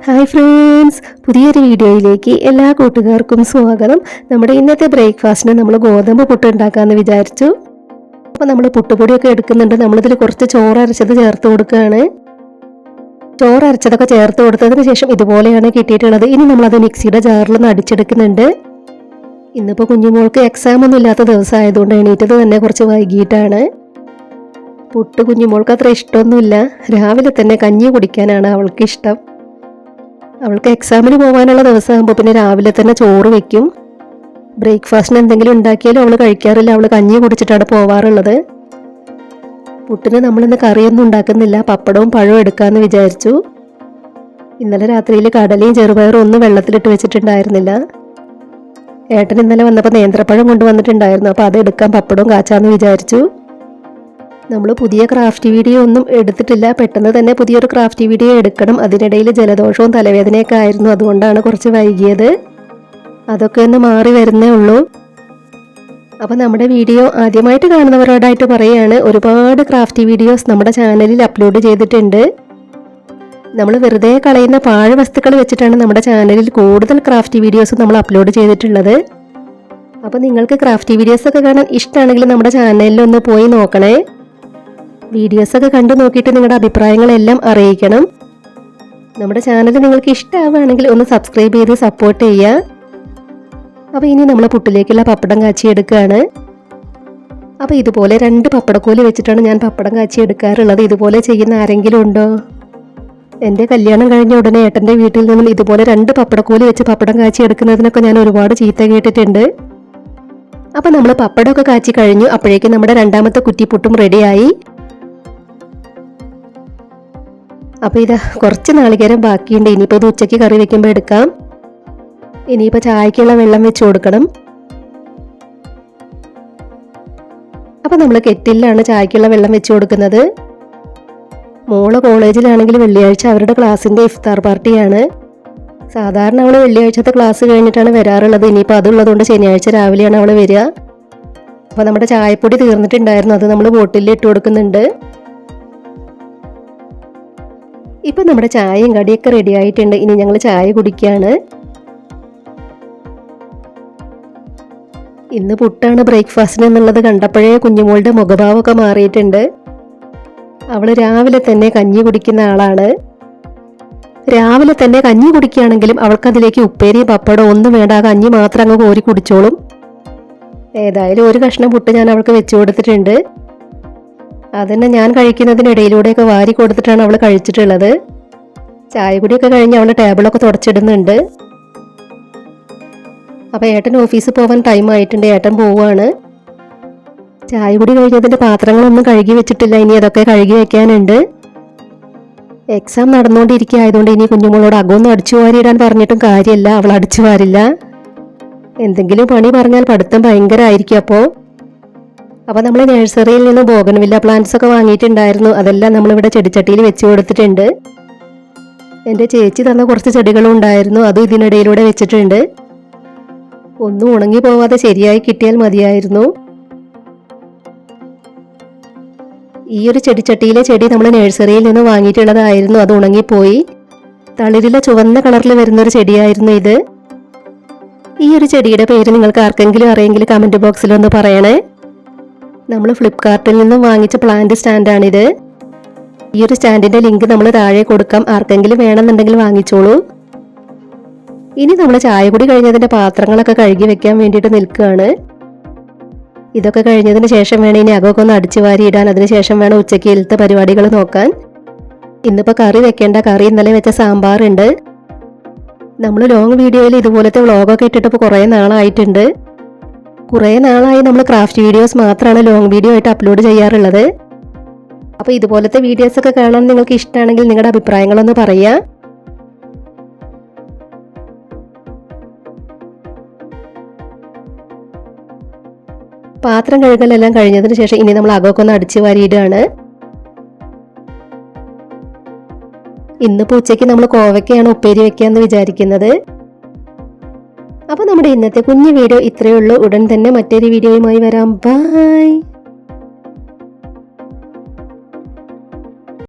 Hi friends, പുതിയൊരു വീഡിയോയിലേക്ക് എല്ലാ കൂട്ടുകാർക്കും സ്വാഗതം. നമ്മുടെ ഇന്നത്തെ ബ്രേക്ക്ഫാസ്റ്റിന് നമ്മൾ ഗോതമ്പ് പുട്ട് ഉണ്ടാക്കാമെന്ന് വിചാരിച്ചു. അപ്പോൾ നമ്മൾ പുട്ടുപൊടിയൊക്കെ എടുക്കുന്നുണ്ട്. നമ്മളിതിൽ കുറച്ച് ചോറ് അരച്ചത് ചേർത്ത് കൊടുക്കുകയാണ്. ചോറ് അരച്ചതൊക്കെ ചേർത്ത് കൊടുത്തതിന് ശേഷം ഇതുപോലെയാണ് കിട്ടിയിട്ടുള്ളത്. ഇനി നമ്മളത് മിക്സിയുടെ ജാറിലൊന്ന് അടിച്ചെടുക്കുന്നുണ്ട്. ഇന്നിപ്പോൾ കുഞ്ഞുമോൾക്ക് എക്സാം ഒന്നും ഇല്ലാത്ത ദിവസമായതുകൊണ്ട് എണീറ്റത് തന്നെ കുറച്ച് വൈകിട്ടാണ്. പുട്ട് കുഞ്ഞുമോൾക്ക് അത്ര ഇഷ്ടമൊന്നുമില്ല. രാവിലെ തന്നെ കഞ്ഞി കുടിക്കാനാണ് അവൾക്ക് ഇഷ്ടം. അവൾക്ക് എക്സാമിന് പോകാനുള്ള ദിവസമാകുമ്പോൾ പിന്നെ രാവിലെ തന്നെ ചോറ് വെക്കും. ബ്രേക്ക്ഫാസ്റ്റിന് എന്തെങ്കിലും ഉണ്ടാക്കിയാലും അവൾ കഴിക്കാറില്ല. അവൾ കഞ്ഞി കുടിച്ചിട്ടാണ് പോവാറുള്ളത്. പുട്ടിന് നമ്മളിന്ന് കറിയൊന്നും ഉണ്ടാക്കുന്നില്ല, പപ്പടവും പഴവും എടുക്കാമെന്ന് വിചാരിച്ചു. ഇന്നലെ രാത്രിയിൽ കടലയും ചെറുപയറും ഒന്നും വെള്ളത്തിലിട്ട് വെച്ചിട്ടുണ്ടായിരുന്നില്ല. ഏട്ടൻ ഇന്നലെ വന്നപ്പോൾ നേന്ത്രപ്പഴം കൊണ്ടുവന്നിട്ടുണ്ടായിരുന്നു. അപ്പോൾ അത് എടുക്കാൻ പപ്പടവും കാച്ചാന്ന് വിചാരിച്ചു. നമ്മൾ പുതിയ ക്രാഫ്റ്റ് വീഡിയോ ഒന്നും എടുത്തിട്ടില്ല. പെട്ടെന്ന് തന്നെ പുതിയൊരു ക്രാഫ്റ്റ് വീഡിയോ എടുക്കണം. അതിനിടയിൽ ജലദോഷവും തലവേദനയൊക്കെ ആയിരുന്നു. അതുകൊണ്ടാണ് കുറച്ച് വൈകിയത്. അതൊക്കെ ഒന്ന് മാറി വരുന്നേ ഉള്ളൂ. അപ്പോൾ നമ്മുടെ വീഡിയോ ആദ്യമായിട്ട് കാണുന്നവരോടായിട്ട് പറയുകയാണ്, ഒരുപാട് ക്രാഫ്റ്റ് വീഡിയോസ് നമ്മുടെ ചാനലിൽ അപ്ലോഡ് ചെയ്തിട്ടുണ്ട്. നമ്മൾ വെറുതെ കളയുന്ന പാഴ് വസ്തുക്കൾ വെച്ചിട്ടാണ് നമ്മുടെ ചാനലിൽ കൂടുതൽ ക്രാഫ്റ്റ് വീഡിയോസ് നമ്മൾ അപ്ലോഡ് ചെയ്തിട്ടുള്ളത്. അപ്പോൾ നിങ്ങൾക്ക് ക്രാഫ്റ്റ് വീഡിയോസൊക്കെ കാണാൻ ഇഷ്ടമാണെങ്കിൽ നമ്മുടെ ചാനലിൽ ഒന്ന് പോയി നോക്കണേ. വീഡിയോസൊക്കെ കണ്ടു നോക്കിയിട്ട് നിങ്ങളുടെ അഭിപ്രായങ്ങളെല്ലാം അറിയിക്കണം. നമ്മുടെ ചാനൽ നിങ്ങൾക്ക് ഇഷ്ടമാവുകയാണെങ്കിൽ ഒന്ന് സബ്സ്ക്രൈബ് ചെയ്ത് സപ്പോർട്ട് ചെയ്യുക. അപ്പോൾ ഇനി നമ്മൾ പുട്ടിലേക്കുള്ള പപ്പടം കാച്ചിയെടുക്കുകയാണ്. അപ്പോൾ ഇതുപോലെ 2 പപ്പടക്കോല് വെച്ചിട്ടാണ് ഞാൻ പപ്പടം കാച്ചിയെടുക്കാറുള്ളത്. ഇതുപോലെ ചെയ്യുന്ന ആരെങ്കിലും ഉണ്ടോ? എൻ്റെ കല്യാണം കഴിഞ്ഞ ഉടനെ ഏട്ടൻ്റെ വീട്ടിൽ നിന്നും ഇതുപോലെ 2 പപ്പടക്കോല് വെച്ച് പപ്പടം കാച്ചിയെടുക്കുന്നതിനൊക്കെ ഞാൻ ഒരുപാട് ചീത്ത കേട്ടിട്ടുണ്ട്. അപ്പോൾ നമ്മൾ പപ്പടമൊക്കെ കാച്ചി കഴിഞ്ഞു. അപ്പോഴേക്കും നമ്മുടെ രണ്ടാമത്തെ കുറ്റിപ്പുട്ടും റെഡിയായി. അപ്പോൾ ഇതാ കുറച്ച് നാളികേരം ബാക്കിയുണ്ട്. ഇനിയിപ്പോൾ ഇത് ഉച്ചയ്ക്ക് കറി വെക്കുമ്പോൾ എടുക്കാം. ഇനിയിപ്പോൾ ചായക്കുള്ള വെള്ളം വെച്ച് കൊടുക്കണം. അപ്പോൾ നമ്മൾ കെറ്റിലാണ് ചായക്കുള്ള വെള്ളം വെച്ച് കൊടുക്കുന്നത്. മോള് കോളേജിലാണെങ്കിൽ വെള്ളിയാഴ്ച അവരുടെ ക്ലാസ്സിൻ്റെ ഇഫ്താർ പാർട്ടിയാണ്. സാധാരണ അവൾ വെള്ളിയാഴ്ചത്തെ ക്ലാസ് കഴിഞ്ഞിട്ടാണ് വരാറുള്ളത്. ഇനിയിപ്പോൾ അതുള്ളതുകൊണ്ട് ശനിയാഴ്ച രാവിലെയാണ് അവൾ വരിക. അപ്പോൾ നമ്മുടെ ചായപ്പൊടി തീർന്നിട്ടുണ്ടായിരുന്നു. അത് നമ്മൾ ബോട്ടിലിൽ ഇട്ട് കൊടുക്കുന്നുണ്ട്. ഇപ്പം നമ്മുടെ ചായയും കടിയൊക്കെ റെഡി ആയിട്ടുണ്ട്. ഇനി ഞങ്ങൾ ചായ കുടിക്കുകയാണ്. ഇന്ന് പുട്ടാണ് ബ്രേക്ക്ഫാസ്റ്റിന് എന്നുള്ളത് കണ്ടപ്പോഴേ കുഞ്ഞുമോളുടെ മുഖഭാവമൊക്കെ മാറിയിട്ടുണ്ട്. അവൾ രാവിലെ തന്നെ കഞ്ഞി കുടിക്കുന്ന ആളാണ്. രാവിലെ തന്നെ കഞ്ഞി കുടിക്കുകയാണെങ്കിലും അവൾക്കതിലേക്ക് ഉപ്പേരിയും പപ്പടവും ഒന്നും വേണ്ട. ആ കഞ്ഞി മാത്രം അങ്ങ് കോരി കുടിച്ചോളും. ഏതായാലും ഒരു കഷ്ണം പുട്ട് ഞാൻ അവൾക്ക് വെച്ചു കൊടുത്തിട്ടുണ്ട്. അതന്നെ ഞാൻ കഴിക്കുന്നതിനിടയിലൂടെയൊക്കെ വാരി കൊടുത്തിട്ടാണ് അവൾ കഴിച്ചിട്ടുള്ളത്. ചായ കുടിയൊക്കെ കഴിഞ്ഞ് അവൾ ടേബിളൊക്കെ തുടച്ചിടുന്നുണ്ട്. അപ്പോൾ ഏട്ടൻ ഓഫീസിൽ പോകാൻ ടൈം ആയിട്ടുണ്ട്. ഏട്ടൻ പോവുകയാണ്. ചായ കുടി കഴിഞ്ഞതിൻ്റെ പാത്രങ്ങളൊന്നും കഴുകി വെച്ചിട്ടില്ല. ഇനി അതൊക്കെ കഴുകി വെക്കാനുണ്ട്. എക്സാം നടന്നുകൊണ്ടിരിക്കുകയായതുകൊണ്ട് ഇനി കുഞ്ഞുമോളോട് അകമൊന്നും അടിച്ചു വാരിയിടാൻ പറഞ്ഞിട്ടും കാര്യമില്ല. അവൾ അടിച്ചു വാരില്ല. എന്തെങ്കിലും പണി പറഞ്ഞാൽ പഠിത്തം ഭയങ്കരമായിരിക്കും. അപ്പോൾ നമ്മൾ നഴ്സറിയിൽ നിന്ന് ബോഗൺവില്ല പ്ലാന്റ്സ് ഒക്കെ വാങ്ങിയിട്ടുണ്ടായിരുന്നു. അതെല്ലാം നമ്മളിവിടെ ചെടിച്ചട്ടിയിൽ വെച്ച് കൊടുത്തിട്ടുണ്ട്. എൻ്റെ ചേച്ചി തന്ന കുറച്ച് ചെടികളും ഉണ്ടായിരുന്നു. അതും ഇതിനിടയിലൂടെ വെച്ചിട്ടുണ്ട്. ഒന്നും ഉണങ്ങി പോവാതെ ശരിയായി കിട്ടിയാൽ മതിയായിരുന്നു. ഈ ഒരു ചെടിച്ചട്ടിയിലെ ചെടി നമ്മൾ നഴ്സറിയിൽ നിന്ന് വാങ്ങിയിട്ടുള്ളതായിരുന്നു. അത് ഉണങ്ങിപ്പോയി. തളിരില ചുവന്ന കളറിൽ വരുന്നൊരു ചെടിയായിരുന്നു ഇത്. ഈ ഒരു ചെടിയുടെ പേര് നിങ്ങൾക്ക് ആർക്കെങ്കിലും അറിയെങ്കിൽ കമൻറ്റ് ബോക്സിലൊന്ന് പറയണേ. നമ്മൾ ഫ്ലിപ്കാർട്ടിൽ നിന്നും വാങ്ങിച്ച പ്ലാന്റ് സ്റ്റാൻഡാണിത്. ഈ ഒരു സ്റ്റാൻഡിൻ്റെ ലിങ്ക് നമ്മൾ താഴെ കൊടുക്കാം. ആർക്കെങ്കിലും വേണമെന്നുണ്ടെങ്കിൽ വാങ്ങിച്ചോളൂ. ഇനി നമ്മൾ ചായ കുടി കഴിഞ്ഞതിൻ്റെ പാത്രങ്ങളൊക്കെ കഴുകി വെക്കാൻ വേണ്ടിയിട്ട് നിൽക്കുകയാണ്. ഇതൊക്കെ കഴിഞ്ഞതിന് ശേഷം വേണം ഇനി അകമൊക്കെ ഒന്ന് അടിച്ചു വാരി ഇടാൻ. അതിനുശേഷം വേണം ഉച്ചയ്ക്കലത്തെ പരിപാടികൾ നോക്കാൻ. ഇന്നിപ്പോൾ കറി വെക്കേണ്ട. കറി ഇന്നലെ വെച്ച സാമ്പാറുണ്ട്. നമ്മൾ ലോങ് വീഡിയോയിൽ ഇതുപോലത്തെ വ്ളോഗൊക്കെ ഇട്ടിട്ട് കുറേ നാളായിട്ടുണ്ട്. കുറേ നാളായി നമ്മൾ ക്രാഫ്റ്റ് വീഡിയോസ് മാത്രമാണ് ലോങ് വീഡിയോ ആയിട്ട് അപ്ലോഡ് ചെയ്യാറുള്ളത്. അപ്പോൾ ഇതുപോലത്തെ വീഡിയോസൊക്കെ കാണാൻ നിങ്ങൾക്ക് ഇഷ്ടമാണെങ്കിൽ നിങ്ങളുടെ അഭിപ്രായങ്ങളൊന്ന് പറയുക. പാത്രം കഴുകലെല്ലാം കഴിഞ്ഞതിന് ശേഷം ഇനി നമ്മൾ അകമൊക്കെ ഒന്ന് അടിച്ചു വാരിയിടുകയാണ്. ഇന്നിപ്പോൾ ഉച്ചയ്ക്ക് നമ്മൾ കോവയ്ക്കാണ് ഉപ്പേരി വെക്കാമെന്ന് വിചാരിക്കുന്നത്. അപ്പോൾ നമ്മുടെ ഇന്നത്തെ കുഞ്ഞു വീഡിയോ ഇത്രയേ ഉള്ളൂ. ഉടൻ തന്നെ മറ്റൊരു വീഡിയോയുമായി വരാം. ബൈ.